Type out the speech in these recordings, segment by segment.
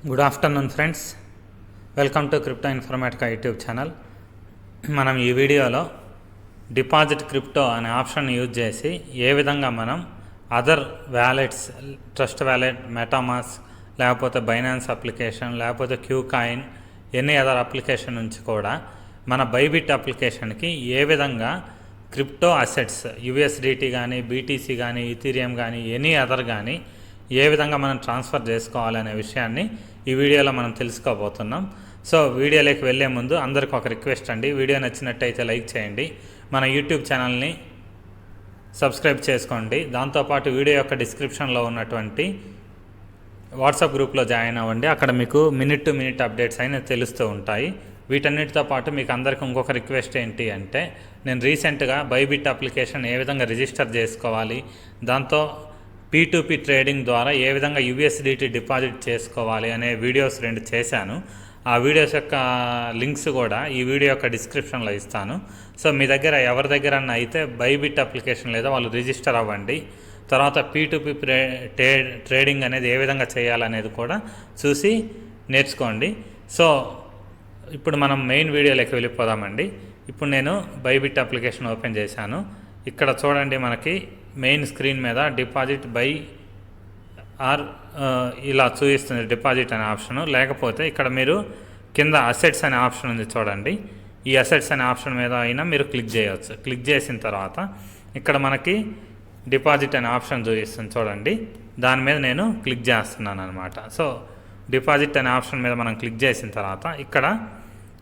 Good afternoon friends, welcome to crypto informatica YouTube channel. మనం ఈ వీడియోలో డిపాజిట్ క్రిప్టో అనే ఆప్షన్ యూజ్ చేసి ఏ విధంగా మనం other wallets, trust wallet, MetaMask, లేకపోతే బైనాన్స్ అప్లికేషన్, లేకపోతే KuCoin, any other application నుంచి కూడా మన బైబిట్ అప్లికేషన్కి ఏ విధంగా క్రిప్టో అసెట్స్ యూఎస్డిటీ కానీ, బీటీసీ కానీ, ఈథీరియం కానీ, ఎనీ అదర్ కానీ ఏ విధంగా మనం ట్రాన్స్ఫర్ చేసుకోవాలనే విషయాన్ని ఈ వీడియోలో మనం తెలుసుకోబోతున్నాం. సో వీడియోలోకి వెళ్ళే ముందు అందరికి ఒక రిక్వెస్ట్ అండి, వీడియో నచ్చినట్టయితే లైక్ చేయండి, మన యూట్యూబ్ ఛానల్ని సబ్స్క్రైబ్ చేసుకోండి. దాంతోపాటు వీడియో యొక్క డిస్క్రిప్షన్లో ఉన్నటువంటి వాట్సాప్ గ్రూప్లో జాయిన్ అవ్వండి. అక్కడ మీకు మినిట్ టు మినిట్ అప్డేట్స్ అయినా తెలుస్తూ ఉంటాయి. వీటన్నిటితో పాటు మీకు అందరికీ ఇంకొక రిక్వెస్ట్ ఏంటి అంటే, నేను రీసెంట్గా బైబిట్ అప్లికేషన్ ఏ విధంగా రిజిస్టర్ చేసుకోవాలి, దాంతో P2P ట్రేడింగ్ ద్వారా ఏ విధంగా యూఎస్డిటీ డిపాజిట్ చేసుకోవాలి అనే వీడియోస్ 2 చేశాను. ఆ వీడియోస్ యొక్క లింక్స్ కూడా ఈ వీడియో యొక్క డిస్క్రిప్షన్లో ఇస్తాను. సో మీ దగ్గర ఎవరి దగ్గర అయితే బైబిట్ అప్లికేషన్ లేదా వాళ్ళు రిజిస్టర్ అవ్వండి. తర్వాత P2P ట్రేడింగ్ అనేది ఏ విధంగా చేయాలనేది కూడా చూసి నేర్చుకోండి. సో ఇప్పుడు మనం మెయిన్ వీడియోలోకి వెళ్ళిపోదామండి. ఇప్పుడు నేను బైబిట్ అప్లికేషన్ ఓపెన్ చేశాను. ఇక్కడ చూడండి, మనకి మెయిన్ స్క్రీన్ మీద డిపాజిట్ బై ఆర్ ఇలా చూపిస్తుంది, డిపాజిట్ అనే ఆప్షను. లేకపోతే ఇక్కడ మీరు కింద అసెట్స్ అనే ఆప్షన్ ఉంది చూడండి, ఈ అసెట్స్ అనే ఆప్షన్ మీద అయినా మీరు క్లిక్ చేయవచ్చు. క్లిక్ చేసిన తర్వాత ఇక్కడ మనకి డిపాజిట్ అనే ఆప్షన్ చూపిస్తుంది చూడండి, దాని మీద నేను క్లిక్ చేస్తున్నాను అనమాట. సో డిపాజిట్ అనే ఆప్షన్ మీద మనం క్లిక్ చేసిన తర్వాత ఇక్కడ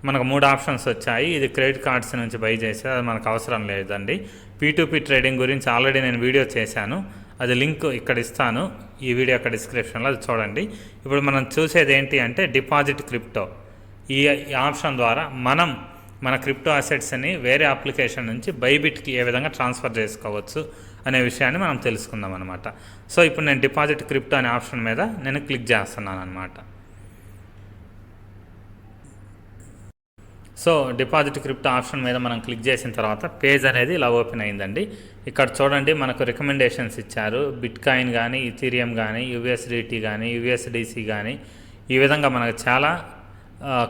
మనకు 3 ఆప్షన్స్ వచ్చాయి. ఇది క్రెడిట్ కార్డ్స్ నుంచి బై చేసే, అది మనకు అవసరం లేదండి. P2P ట్రేడింగ్ గురించి ఆల్రెడీ నేను వీడియో చేశాను, అది లింక్ ఇక్కడ ఇస్తాను ఈ వీడియో యొక్క డిస్క్రిప్షన్లో, అది చూడండి. ఇప్పుడు మనం చూసేది ఏంటి అంటే డిపాజిట్ క్రిప్టో. ఈ ఆప్షన్ ద్వారా మనం మన క్రిప్టో అసెట్స్ని వేరే అప్లికేషన్ నుంచి బైబిట్కి ఏ విధంగా ట్రాన్స్ఫర్ చేసుకోవచ్చు అనే విషయాన్ని మనం తెలుసుకుందాం అనమాట. సో ఇప్పుడు నేను డిపాజిట్ క్రిప్టో అనే ఆప్షన్ మీద నేను క్లిక్ చేస్తున్నాను అనమాట. సో డిపాజిట్ క్రిప్టో ఆప్షన్ మీద మనం క్లిక్ చేసిన తర్వాత పేజ్ అనేది ఇలా ఓపెన్ అయిందండి. ఇక్కడ చూడండి, మనకు రికమెండేషన్స్ ఇచ్చారు. బిట్ కాయిన్ కానీ, ఈథీరియం కానీ, యూఎస్డిటీ కానీ, యూఎస్డిసి కానీ, ఈ విధంగా మనకు చాలా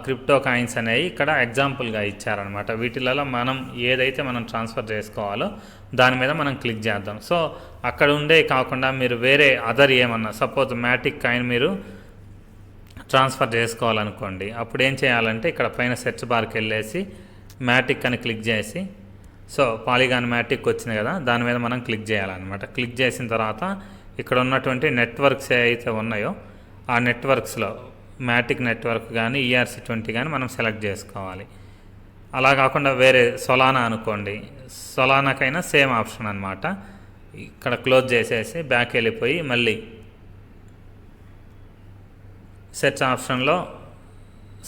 క్రిప్టో కాయిన్స్ అనేవి ఇక్కడ ఎగ్జాంపుల్గా ఇచ్చారనమాట. వీటిలలో మనం ఏదైతే మనం ట్రాన్స్ఫర్ చేసుకోవాలో దాని మీద మనం క్లిక్ చేద్దాం. సో అక్కడ ఉండే కాకుండా మీరు వేరే అదర్ ఏమన్నా, సపోజ్ మ్యాటిక్ కాయిన్ మీరు ట్రాన్స్ఫర్ చేసుకోవాలనుకోండి, అప్పుడు ఏం చేయాలంటే ఇక్కడ పైన సెర్చ్ బార్కి వెళ్ళేసి మ్యాటిక్ అని క్లిక్ చేసి, సో పాలిగాన్ మ్యాటిక్ వచ్చింది కదా, దాని మీద మనం క్లిక్ చేయాలన్నమాట. క్లిక్ చేసిన తర్వాత ఇక్కడ ఉన్నటువంటి నెట్వర్క్స్ ఏవైతే ఉన్నాయో ఆ నెట్వర్క్స్లో మ్యాటిక్ నెట్వర్క్ కానీ, ERC20 కానీ మనం సెలెక్ట్ చేసుకోవాలి. అలా కాకుండా వేరే సొలానా అనుకోండి, సొలానాకైనా సేమ్ ఆప్షన్ అనమాట. ఇక్కడ క్లోజ్ చేసేసి బ్యాక్ వెళ్ళిపోయి మళ్ళీ సెర్చ్ ఆప్షన్లో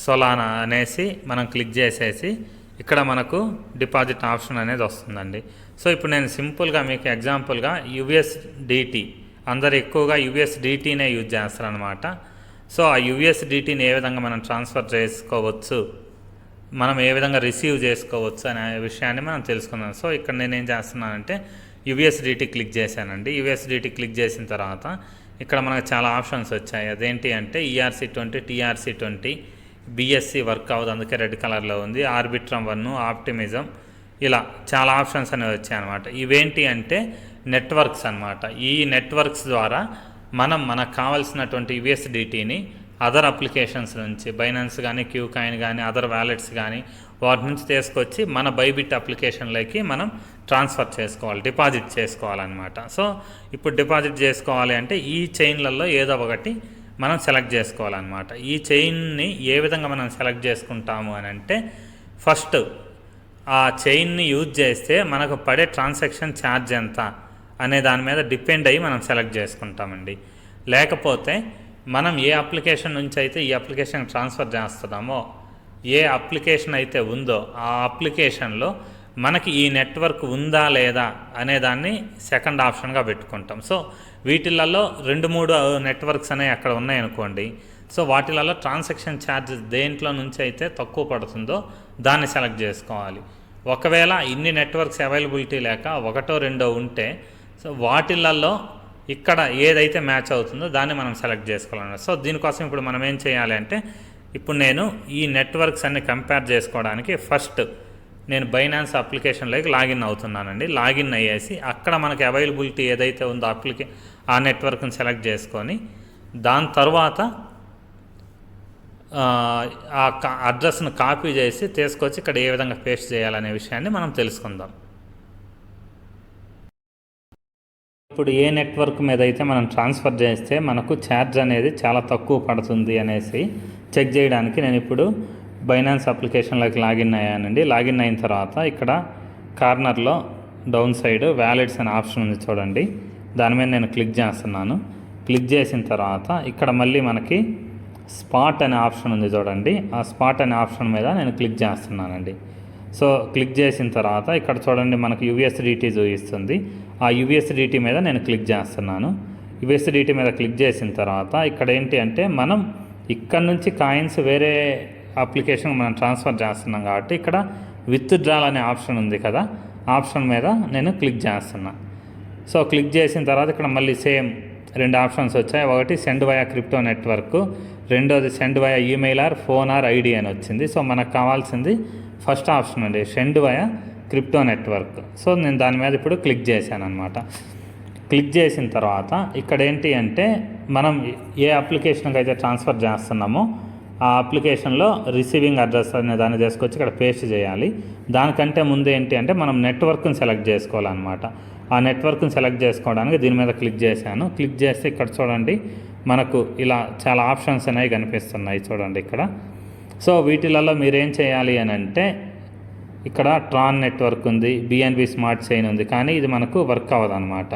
సొలానా అనేసి మనం క్లిక్ చేసేసి ఇక్కడ మనకు డిపాజిట్ ఆప్షన్ అనేది వస్తుందండి. సో ఇప్పుడు నేను సింపుల్గా మీకు ఎగ్జాంపుల్గా యూఎస్డిటీ, అందరు ఎక్కువగా యూఎస్డిటీనే యూజ్ చేస్తారనమాట. సో ఆ యూఎస్డిటీని ఏ విధంగా మనం ట్రాన్స్ఫర్ చేసుకోవచ్చు, మనం ఏ విధంగా రిసీవ్ చేసుకోవచ్చు అనే విషయాన్ని మనం తెలుసుకుందాం. సో ఇక్కడ నేనేం చేస్తున్నానంటే యూఎస్డిటీ క్లిక్ చేశానండి. యూఎస్డిటీ క్లిక్ చేసిన తర్వాత ఇక్కడ మనకు చాలా ఆప్షన్స్ వచ్చాయి. అదేంటి అంటే ERC20, TRC20, BSC వర్క్ అవ్వదు, అందుకే రెడ్ కలర్లో ఉంది, ఆర్బిట్రమ్ 1, ఆప్టిమిజం, ఇలా చాలా ఆప్షన్స్ అనేవి వచ్చాయి అనమాట. ఇవేంటి అంటే నెట్వర్క్స్ అనమాట. ఈ నెట్వర్క్స్ ద్వారా మనం మనకు కావాల్సినటువంటి యూఎస్డిటీని అదర్ అప్లికేషన్స్ నుంచి, బైనాన్స్ కానీ, క్యూ కాయిన్ కానీ, అదర్ వ్యాలెట్స్ కానీ, వాటి నుంచి తీసుకొచ్చి మన బైబిట్ అప్లికేషన్లోకి మనం ట్రాన్స్ఫర్ చేసుకోవాలి, డిపాజిట్ చేసుకోవాలన్నమాట. సో ఇప్పుడు డిపాజిట్ చేసుకోవాలి అంటే ఈ చైన్లలో ఏదో ఒకటి మనం సెలెక్ట్ చేసుకోవాలన్నమాట. ఈ చైన్ని ఏ విధంగా మనం సెలెక్ట్ చేసుకుంటాము అని అంటే, ఫస్ట్ ఆ చైన్ని యూజ్ చేస్తే మనకు పడే ట్రాన్సాక్షన్ ఛార్జ్ ఎంత అనే దాని మీద డిపెండ్ అయ్యి మనం సెలెక్ట్ చేసుకుంటామండి. లేకపోతే మనం ఏ అప్లికేషన్ నుంచి అయితే ఈ అప్లికేషన్ ట్రాన్స్ఫర్ చేస్తున్నామో, ఏ అప్లికేషన్ అయితే ఉందో ఆ అప్లికేషన్లో మనకి ఈ నెట్వర్క్ ఉందా లేదా అనే దాన్ని సెకండ్ ఆప్షన్గా పెట్టుకుంటాం. సో వీటిలలో 2-3 నెట్వర్క్స్ అనేవి అక్కడ ఉన్నాయనుకోండి, సో వాటిలలో ట్రాన్సాక్షన్ ఛార్జెస్ దేంట్లో నుంచి అయితే తక్కువ పడుతుందో దాన్ని సెలెక్ట్ చేసుకోవాలి. ఒకవేళ ఇన్ని నెట్వర్క్స్ అవైలబిలిటీ లేక 1-2 ఉంటే, సో వాటిలలో ఇక్కడ ఏదైతే మ్యాచ్ అవుతుందో దాన్ని మనం సెలెక్ట్ చేసుకోవాలన్నమాట. సో దీనికోసం ఇప్పుడు మనం ఏం చేయాలి అంటే, ఇప్పుడు నేను ఈ నెట్వర్క్స్ అన్ని కంపేర్ చేసుకోవడానికి ఫస్ట్ నేను బైనాన్స్ అప్లికేషన్లోకి లాగిన్ అవుతున్నానండి. లాగిన్ అయ్యేసి అక్కడ మనకి అవైలబిలిటీ ఏదైతే ఉందో ఆ నెట్వర్క్ని సెలెక్ట్ చేసుకొని దాని తర్వాత ఆ అడ్రస్ను కాపీ చేసి తీసుకొచ్చి ఇక్కడ ఏ విధంగా పేస్ట్ చేయాలనే విషయాన్ని మనం తెలుసుకుందాం. ఇప్పుడు ఏ నెట్వర్క్ మీద అయితే మనం ట్రాన్స్ఫర్ చేస్తే మనకు ఛార్జ్ అనేది చాలా తక్కువ పడుతుంది అనేసి చెక్ చేయడానికి నేను ఇప్పుడు బైనాన్స్ అప్లికేషన్లోకి లాగిన్ అయ్యానండి. లాగిన్ అయిన తర్వాత ఇక్కడ కార్నర్లో డౌన్ సైడ్ వ్యాలెట్స్ అనే ఆప్షన్ ఉంది చూడండి. దాని మీద నేను క్లిక్ చేస్తున్నాను. క్లిక్ చేసిన తర్వాత ఇక్కడ మళ్ళీ మనకి స్పాట్ అనే ఆప్షన్ ఉంది చూడండి. ఆ స్పాట్ అనే ఆప్షన్ మీద నేను క్లిక్ చేస్తున్నానండి. సో క్లిక్ చేసిన తర్వాత ఇక్కడ చూడండి మనకు యూఎస్డిటీ చూపిస్తుంది. ఆ యూఎస్డిటీ మీద నేను క్లిక్ చేస్తున్నాను. యూఎస్డిటీ మీద క్లిక్ చేసిన తర్వాత ఇక్కడ ఏంటి అంటే మనం ఇక్కడ నుంచి కాయిన్స్ వేరే అప్లికేషన్ మనం ట్రాన్స్ఫర్ చేస్తున్నాం కాబట్టి ఇక్కడ విత్ డ్రాల్ అనే ఆప్షన్ ఉంది కదా, ఆప్షన్ మీద నేను క్లిక్ చేస్తున్నా. సో క్లిక్ చేసిన తర్వాత ఇక్కడ మళ్ళీ సేమ్ 2 ఆప్షన్స్ వచ్చాయి. ఒకటి సెండ్ వయా క్రిప్టో నెట్వర్క్, రెండోది send via email are phone are ID అని వచ్చింది. సో మనకు కావాల్సింది ఫస్ట్ ఆప్షన్ అండి, send via crypto network. So నేను దాని మీద ఇప్పుడు క్లిక్ చేశాను అనమాట. క్లిక్ చేసిన తర్వాత ఇక్కడ ఏంటి అంటే మనం ఏ అప్లికేషన్కి అయితే ట్రాన్స్ఫర్ చేస్తున్నామో ఆ అప్లికేషన్లో రిసీవింగ్ అడ్రస్ అనే దాన్ని తీసుకొచ్చి ఇక్కడ పేస్ట్ చేయాలి. దానికంటే ముందు ఏంటి అంటే మనం నెట్వర్క్ని సెలెక్ట్ చేసుకోవాలన్నమాట. ఆ నెట్వర్క్ని సెలెక్ట్ చేసుకోవడానికి దీని మీద క్లిక్ చేశాను. క్లిక్ చేస్తే ఇక్కడ చూడండి మనకు ఇలా చాలా ఆప్షన్స్ అనేవి కనిపిస్తున్నాయి చూడండి ఇక్కడ. సో వీటిలలో మీరేం చేయాలి అని అంటే ఇక్కడ ట్రాన్ నెట్వర్క్ ఉంది, బిఎన్బి స్మార్ట్ చైన్ ఉంది, కానీ ఇది మనకు వర్క్ అవ్వదు అనమాట.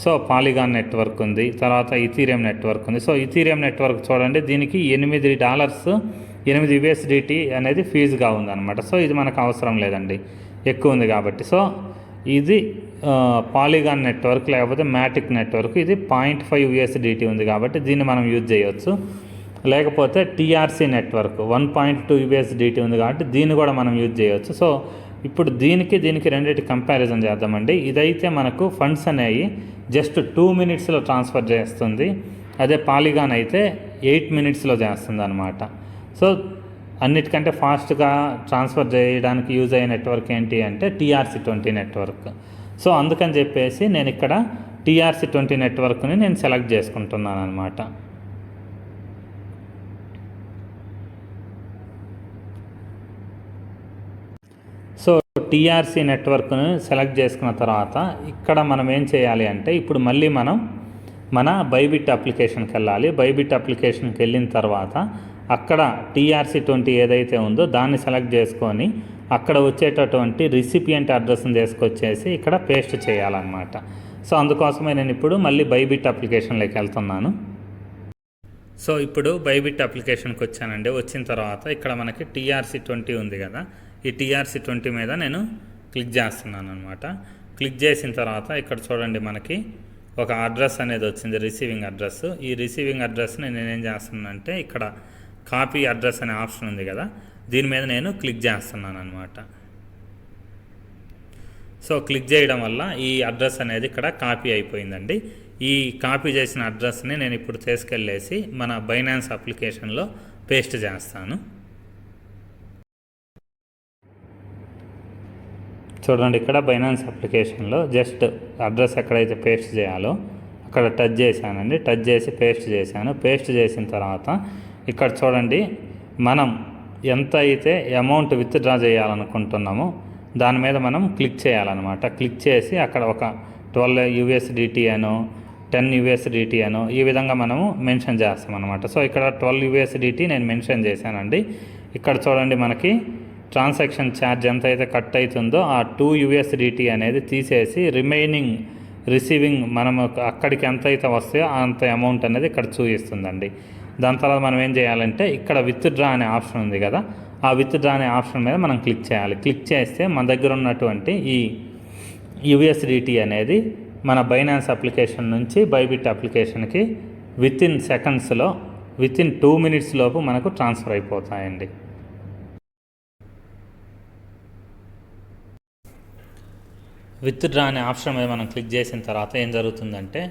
సో పాలిగాన్ నెట్వర్క్ ఉంది, తర్వాత ఇథీరియం నెట్వర్క్ ఉంది. సో ఇథీరియం నెట్వర్క్ చూడండి దీనికి $8 USDT అనేది ఫీజుగా ఉందన్నమాట. సో ఇది మనకు అవసరం లేదండి, ఎక్కువ ఉంది కాబట్టి. సో ఇది పాలిగాన్ నెట్వర్క్ లేకపోతే మ్యాటిక్ నెట్వర్క్, ఇది 0.5 USDT ఉంది కాబట్టి దీన్ని మనం యూజ్ చేయవచ్చు. లేకపోతే టీఆర్సీ నెట్వర్క్ 1.2 USDT ఉంది కాబట్టి దీన్ని కూడా మనం యూజ్ చేయవచ్చు. సో ఇప్పుడు దీనికి రెండింటి కంపారిజన్ చేద్దామండి. ఇదైతే మనకు ఫండ్స్ అనేవి జస్ట్ 2 minutesలో ట్రాన్స్ఫర్ చేస్తుంది. అదే పాలిగాన్ అయితే 8 minutesలో చేస్తుంది అనమాట. సో అన్నిటికంటే ఫాస్ట్గా ట్రాన్స్ఫర్ చేయడానికి యూజ్ అయ్యే నెట్వర్క్ ఏంటి అంటే TRC20 నెట్వర్క్. సో అందుకని చెప్పేసి నేను ఇక్కడ TRC20 నెట్వర్క్ని నేను సెలెక్ట్ చేసుకుంటున్నాను అనమాట. సో టీఆర్సీ నెట్వర్క్ను సెలెక్ట్ చేసుకున్న తర్వాత ఇక్కడ మనం ఏం చేయాలి అంటే ఇప్పుడు మళ్ళీ మనం మన బైబిట్ అప్లికేషన్కి వెళ్ళాలి. బైబిట్ అప్లికేషన్కి వెళ్ళిన తర్వాత అక్కడ TRC20 ఏదైతే ఉందో దాన్ని సెలెక్ట్ చేసుకొని అక్కడ వచ్చేటటువంటి రిసిపియంట్ అడ్రస్ని తీసుకొచ్చేసి ఇక్కడ పేస్ట్ చేయాలన్నమాట. సో అందుకోసమే నేను ఇప్పుడు మళ్ళీ బైబిట్ అప్లికేషన్లోకి వెళ్తున్నాను. సో ఇప్పుడు బైబిట్ అప్లికేషన్కి వచ్చానండి. వచ్చిన తర్వాత ఇక్కడ మనకి TRC20 ఉంది కదా, ఈ TRC20 మీద నేను క్లిక్ చేస్తున్నాను అనమాట. క్లిక్ చేసిన తర్వాత ఇక్కడ చూడండి మనకి ఒక అడ్రస్ అనేది వచ్చింది, రిసీవింగ్ అడ్రస్. ఈ రిసీవింగ్ అడ్రస్ని నేనేం చేస్తున్నానంటే ఇక్కడ కాపీ అడ్రస్ అనే ఆప్షన్ ఉంది కదా, దీని మీద నేను క్లిక్ చేస్తున్నాను అనమాట. సో క్లిక్ చేయడం వల్ల ఈ అడ్రస్ అనేది ఇక్కడ కాపీ అయిపోయిందండి. ఈ కాపీ చేసిన అడ్రస్ని నేను ఇప్పుడు తీసుకెళ్ళేసి మన బైనాన్స్ అప్లికేషన్లో పేస్ట్ చేస్తాను. చూడండి ఇక్కడ బైనాన్స్ అప్లికేషన్లో జస్ట్ అడ్రస్ ఎక్కడైతే పేస్ట్ చేయాలో అక్కడ టచ్ చేశానండి. టచ్ చేసి పేస్ట్ చేశాను. పేస్ట్ చేసిన తర్వాత ఇక్కడ చూడండి మనం ఎంత అయితే అమౌంట్ విత్డ్రా చేయాలనుకుంటున్నామో దాని మీద మనం క్లిక్ చేయాలన్నమాట. క్లిక్ చేసి అక్కడ ఒక 12 USDT అనో 10 USDT అనో ఈ విధంగా మనము మెన్షన్ చేస్తాం అనమాట. సో ఇక్కడ 12 USDT నేను మెన్షన్ చేశానండి. ఇక్కడ చూడండి మనకి ట్రాన్సాక్షన్ ఛార్జ్ ఎంత అయితే కట్ అవుతుందో ఆ 2 USDT అనేది తీసేసి రిమైనింగ్ రిసీవింగ్ మనము అక్కడికి ఎంత అయితే వస్తాయో అంత అమౌంట్ అనేది ఇక్కడ చూపిస్తుందండి. దాని తర్వాత మనం ఏం చేయాలంటే ఇక్కడ విత్డ్రా అనే ఆప్షన్ ఉంది కదా, ఆ విత్డ్రా అనే ఆప్షన్ మీద మనం క్లిక్ చేయాలి. క్లిక్ చేస్తే మన దగ్గర ఉన్నటువంటి ఈ USDT అనేది మన బైనాన్స్ అప్లికేషన్ నుంచి బైబిట్ అప్లికేషన్కి వితిన్ సెకండ్స్లో వితిన్ 2 minutes లోపు మనకు ట్రాన్స్ఫర్ అయిపోతాయండి. విత్డ్రా అనే ఆప్షన్ మీద మనం క్లిక్ చేసిన తర్వాత ఏం జరుగుతుందంటే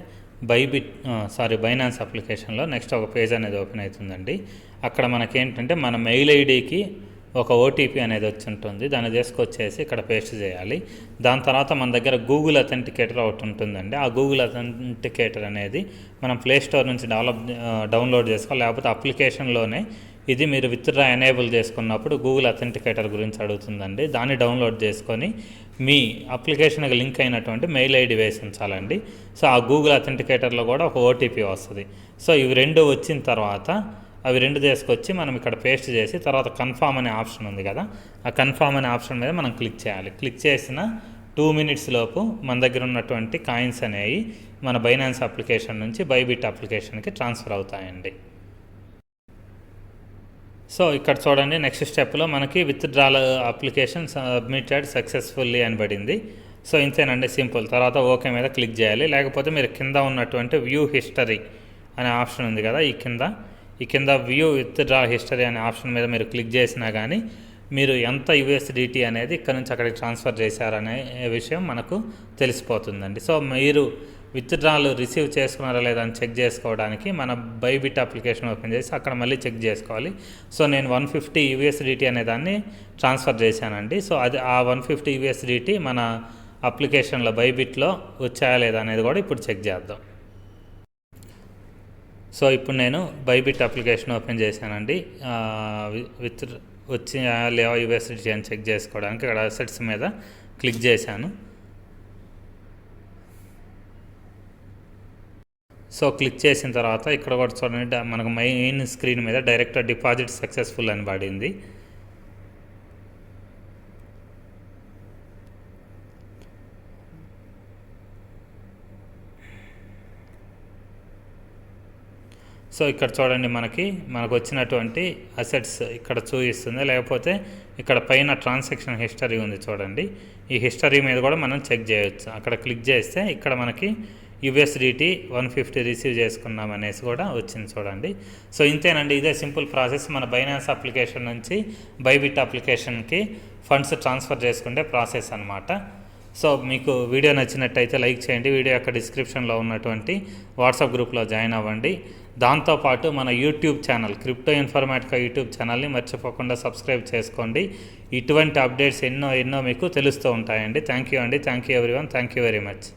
బైనాన్స్ అప్లికేషన్లో నెక్స్ట్ ఒక పేజ్ అనేది ఓపెన్ అవుతుందండి. అక్కడ మనకేంటంటే మన మెయిల్ ఐడికి ఒక ఓటీపీ అనేది వచ్చి ఉంటుంది. దాన్ని తీసుకొచ్చేసి ఇక్కడ పేస్ట్ చేయాలి. దాని తర్వాత మన దగ్గర గూగుల్ అథెంటికేటర్ ఒకటి ఉంటుందండి. ఆ గూగుల్ అథెంటికేటర్ అనేది మనం ప్లేస్టోర్ నుంచి డౌన్లోడ్ చేసుకోవాలి. లేకపోతే అప్లికేషన్లోనే ఇది మీరు విత్డ్రా ఎనేబుల్ చేసుకున్నప్పుడు గూగుల్ అథెంటికేటర్ గురించి అడుగుతుందండి. దాన్ని డౌన్లోడ్ చేసుకొని మీ అప్లికేషన్కి లింక్ అయినటువంటి మెయిల్ ఐడి వేసి ఉంచాలండి. సో ఆ గూగుల్ అథెంటికేటర్లో కూడా ఒక ఓటీపీ వస్తుంది. సో ఇవి రెండు వచ్చిన తర్వాత అవి రెండు తీసుకొచ్చి మనం ఇక్కడ పేస్ట్ చేసి తర్వాత కన్ఫామ్ అనే ఆప్షన్ ఉంది కదా, ఆ కన్ఫామ్ అనే ఆప్షన్ మీద మనం క్లిక్ చేయాలి. క్లిక్ చేసిన 2 minutes లోపు మన దగ్గర ఉన్నటువంటి కాయిన్స్ అనేవి మన బైనాన్స్ అప్లికేషన్ నుంచి బైబిట్ అప్లికేషన్కి ట్రాన్స్ఫర్ అవుతాయండి. సో ఇక్కడ చూడండి, నెక్స్ట్ స్టెప్లో మనకి విత్డ్రాల్ అప్లికేషన్ సబ్మిటెడ్ సక్సెస్ఫుల్లీ అని పడింది. సో ఇంతేనండి, సింపుల్. తర్వాత ఓకే మీద క్లిక్ చేయాలి. లేకపోతే మీరు కింద ఉన్నటువంటి వ్యూ హిస్టరీ అనే ఆప్షన్ ఉంది కదా, ఈ కింద వ్యూ విత్డ్రా హిస్టరీ అనే ఆప్షన్ మీద మీరు క్లిక్ చేసినా కానీ మీరు ఎంత యూఎస్డిటీ అనేది ఇక్కడ నుంచి అక్కడికి ట్రాన్స్ఫర్ చేశారనే విషయం మనకు తెలిసిపోతుందండి. సో మీరు విత్డ్రాలు రిసీవ్ చేసుకున్నారా లేదా అని చెక్ చేసుకోవడానికి మన బైబిట్ అప్లికేషన్ ఓపెన్ చేసి అక్కడ మళ్ళీ చెక్ చేసుకోవాలి. సో నేను 150 యూఎస్డిటీ అనే దాన్ని ట్రాన్స్ఫర్ చేశానండి. సో అది ఆ 150 యూఎస్డిటీ మన అప్లికేషన్లో బైబిట్లో వచ్చాయా లేదా అనేది కూడా ఇప్పుడు చెక్ చేద్దాం. సో ఇప్పుడు నేను బైబిట్ అప్లికేషన్ ఓపెన్ చేశానండి. వచ్చి లేవా యూఎస్డిటీ అని చెక్ చేసుకోవడానికి ఇక్కడ అసెట్స్ మీద క్లిక్ చేశాను. సో క్లిక్ చేసిన తర్వాత ఇక్కడ కూడా చూడండి, మనకు మెయిన్ స్క్రీన్ మీద డైరెక్ట్ డిపాజిట్ సక్సెస్ఫుల్ అని పడింది. సో ఇక్కడ చూడండి, మనకు వచ్చినటువంటి అసెట్స్ ఇక్కడ చూపిస్తుంది. లేకపోతే ఇక్కడ పైన ట్రాన్సాక్షన్ హిస్టరీ ఉంది చూడండి, ఈ హిస్టరీ మీద కూడా మనం చెక్ చేయొచ్చు. అక్కడ క్లిక్ చేస్తే ఇక్కడ మనకి యూఎస్డిటీ 150 రిసీవ్ చేసుకున్నాం అనేసి కూడా వచ్చింది చూడండి. సో ఇంతేనండి, ఇదే సింపుల్ ప్రాసెస్. మన బైనాన్స్ అప్లికేషన్ నుంచి బైబిట్ అప్లికేషన్కి ఫండ్స్ ట్రాన్స్ఫర్ చేసుకునే ప్రాసెస్ అనమాట. సో మీకు వీడియో నచ్చినట్టయితే లైక్ చేయండి. వీడియో యొక్క డిస్క్రిప్షన్లో ఉన్నటువంటి వాట్సాప్ గ్రూప్లో జాయిన్ అవ్వండి. దాంతోపాటు మన YouTube channel crypto informatica YouTube ఛానల్ని మర్చిపోకుండా సబ్స్క్రైబ్ చేసుకోండి. ఇటువంటి అప్డేట్స్ ఎన్నో మీకు తెలుస్తూ ఉంటాయండి. థ్యాంక్ యూ అండి. Thank you everyone. Thank you very much.